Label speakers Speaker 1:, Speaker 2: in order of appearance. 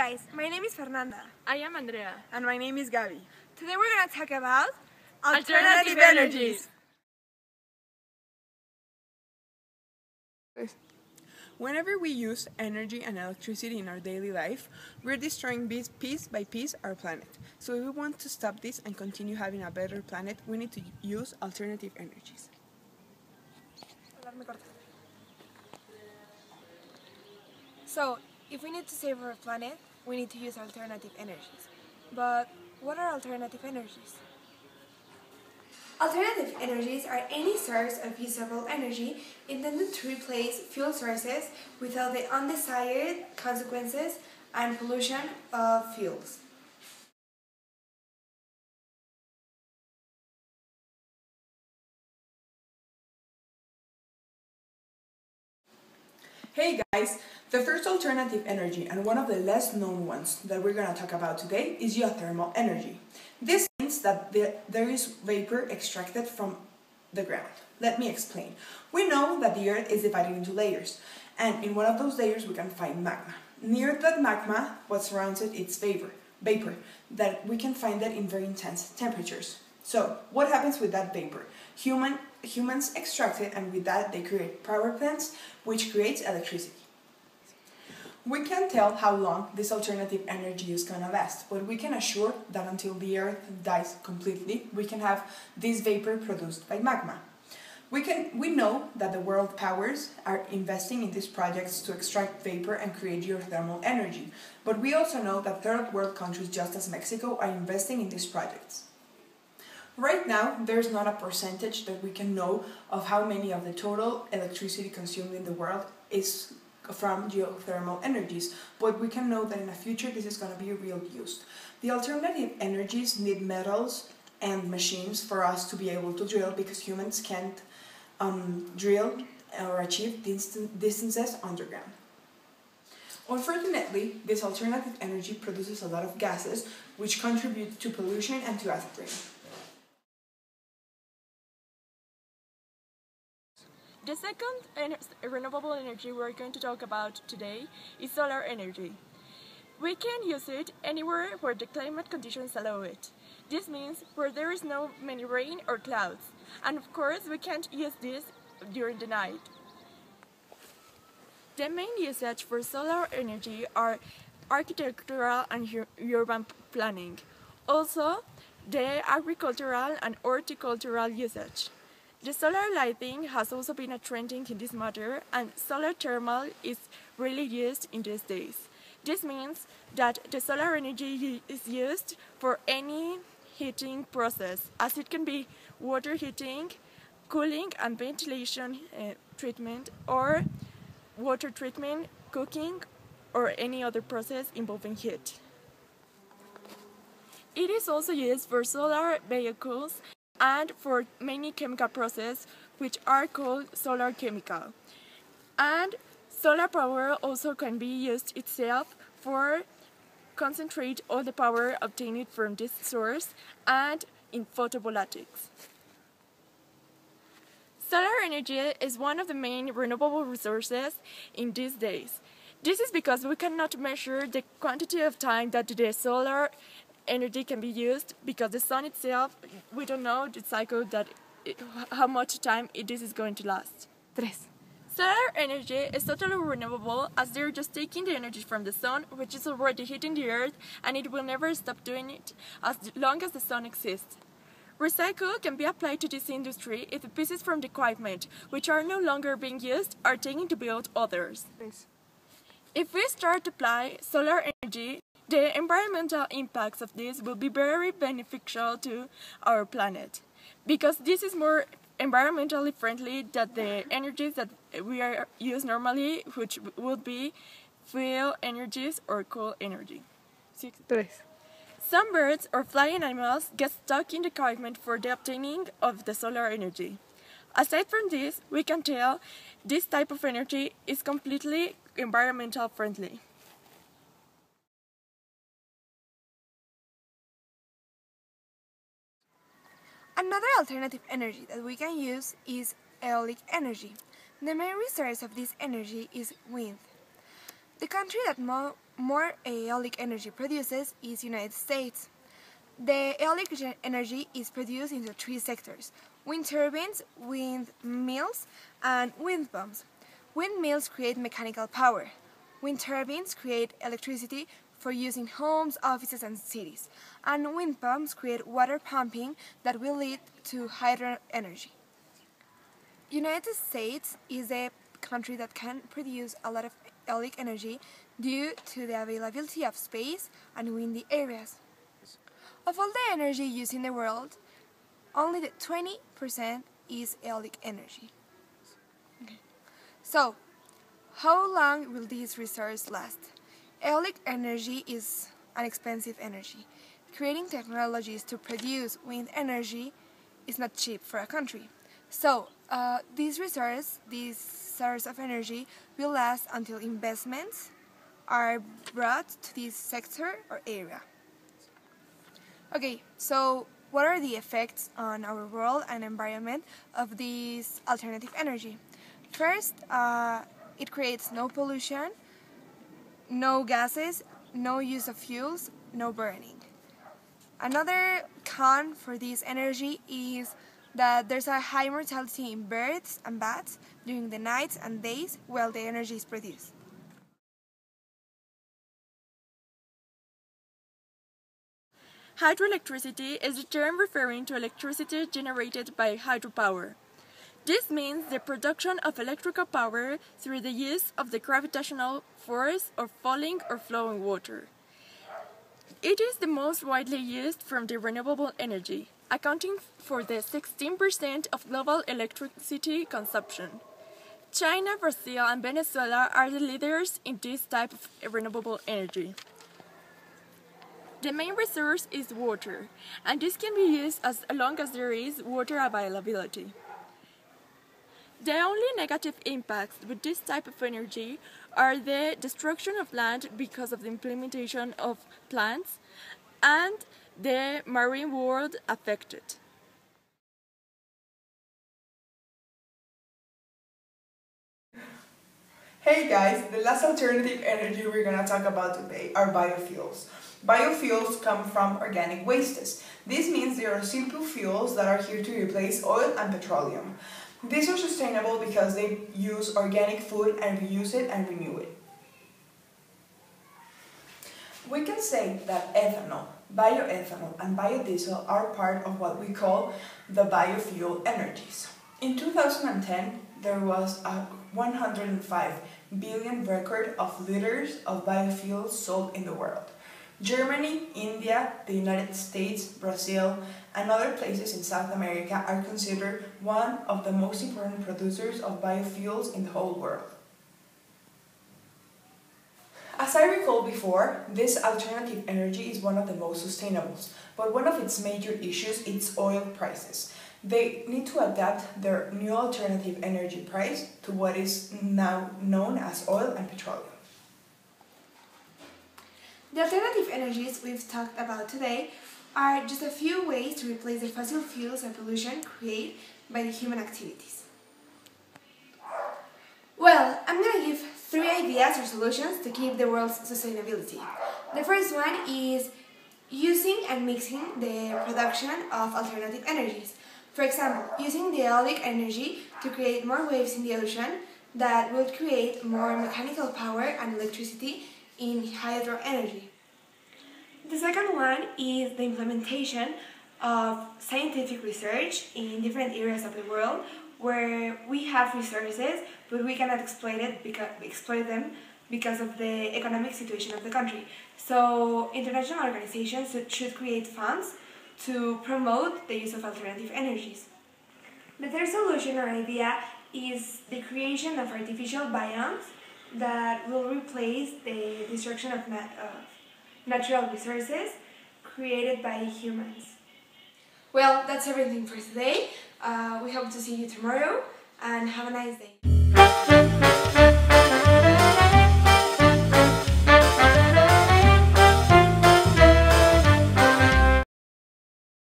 Speaker 1: guys, my name is Fernanda.
Speaker 2: I am Andrea.
Speaker 3: And my name is Gabi.
Speaker 1: Today we're going to talk about
Speaker 2: Alternative energies.
Speaker 3: Whenever we use energy and electricity in our daily life, we're destroying piece by piece our planet. So if we want to stop this and continue having a better planet, we need to use alternative energies.
Speaker 1: So, if we need to save our planet, we need to use alternative energies. But what are alternative energies? Alternative energies are any source of usable energy intended to replace fuel sources without the undesired consequences and pollution of fuels.
Speaker 3: Hey guys, the first alternative energy and one of the less known ones that we're going to talk about today is geothermal energy. This means that there is vapor extracted from the ground. Let me explain. We know that the earth is divided into layers, and in one of those layers we can find magma. Near that magma, what surrounds it is vapor, that we can find it in very intense temperatures. So, what happens with that vapor? Humans extract it, and with that they create power plants, which creates electricity. We can't tell how long this alternative energy is going to last, but we can assure that until the earth dies completely, we can have this vapor produced by magma. We know that the world powers are investing in these projects to extract vapor and create geothermal energy, but we also know that third world countries, just as Mexico, are investing in these projects. Right now, there's not a percentage that we can know of how many of the total electricity consumed in the world is from geothermal energies, but we can know that in the future this is going to be real used. The alternative energies need metals and machines for us to be able to drill, because humans can't drill or achieve distances underground. Unfortunately, this alternative energy produces a lot of gases which contribute to pollution and to acid rain.
Speaker 2: The second renewable energy we're going to talk about today is solar energy. We can use it anywhere where the climate conditions allow it. This means where there is no many rain or clouds, and of course we can't use this during the night. The main usage for solar energy are architectural and urban planning. Also, the agricultural and horticultural usage. The solar lighting has also been a trending in this matter, and solar thermal is really used in these days. This means that the solar energy is used for any heating process, as it can be water heating, cooling and ventilation treatment, or water treatment, cooking, or any other process involving heat. It is also used for solar vehicles and for many chemical processes which are called solar chemical. And solar power also can be used itself for concentrate all the power obtained from this source and in photovoltaics. Solar energy is one of the main renewable resources in these days. This is because we cannot measure the quantity of time that the solar energy can be used, because the sun itself, we don't know the cycle how much time this is going to last. 3. Solar energy is totally renewable, as they're just taking the energy from the sun, which is already hitting the earth, and it will never stop doing it as long as the sun exists. Recycle can be applied to this industry if the pieces from the equipment, which are no longer being used, are taken to build others.
Speaker 3: Thanks.
Speaker 2: If we start to apply solar energy, the environmental impacts of this will be very beneficial to our planet, because this is more environmentally friendly than the energies that we use normally, which would be fuel energies or coal energy.
Speaker 3: 3.
Speaker 2: Some birds or flying animals get stuck in the equipment for the obtaining of the solar energy. Aside from this, we can tell this type of energy is completely environmental friendly.
Speaker 1: Another alternative energy that we can use is aeolic energy. The main resource of this energy is wind. The country that more eolic energy produces is United States. The eolic energy is produced into three sectors: wind turbines, windmills, and wind pumps. Windmills create mechanical power. Wind turbines create electricity for use in homes, offices, and cities. And wind pumps create water pumping that will lead to hydro energy. United States is a country that can produce a lot of eolic energy due to the availability of space and windy areas. Of all the energy used in the world, only the 20% is eolic energy. Okay. So, how long will this resource last? Eolic energy is an expensive energy. Creating technologies to produce wind energy is not cheap for a country. So, this source of energy will last until investments are brought to this sector or area. Okay, so what are the effects on our world and environment of this alternative energy? First, it creates no pollution, no gases, no use of fuels, no burning. Another con for this energy is that there's a high mortality in birds and bats during the nights and days while the energy is produced.
Speaker 2: Hydroelectricity is a term referring to electricity generated by hydropower. This means the production of electrical power through the use of the gravitational force of falling or flowing water. It is the most widely used from the renewable energy, accounting for the 16% of global electricity consumption. China, Brazil, and Venezuela are the leaders in this type of renewable energy. The main resource is water, and this can be used as long as there is water availability. The only negative impacts with this type of energy are the destruction of land because of the implementation of plants and the marine world affected.
Speaker 3: Hey guys, the last alternative energy we're gonna talk about today are biofuels. Biofuels come from organic wastes. This means they are simple fuels that are here to replace oil and petroleum. These are sustainable because they use organic food and reuse it and renew it. We can say that ethanol, bioethanol, and biodiesel are part of what we call the biofuel energies. In 2010, there was a 105 billion record of liters of biofuels sold in the world. Germany, India, the United States, Brazil, and other places in South America are considered one of the most important producers of biofuels in the whole world. As I recalled before, this alternative energy is one of the most sustainable, but one of its major issues is oil prices. They need to adapt their new alternative energy price to what is now known as oil and petroleum.
Speaker 1: The alternative energies we've talked about today are just a few ways to replace the fossil fuels and pollution created by the human activities. Well, I'm going to give 3 ideas or solutions to keep the world's sustainability. The first one is using and mixing the production of alternative energies. For example, using the eolic energy to create more waves in the ocean that would create more mechanical power and electricity in hydro energy. The second one is the implementation of scientific research in different areas of the world where we have resources but we cannot exploit them because of the economic situation of the country. So international organizations should create funds to promote the use of alternative energies. The third solution or idea is the creation of artificial biomes that will replace the destruction of natural resources created by humans. Well, that's everything for today. We hope to see you tomorrow and have a nice day.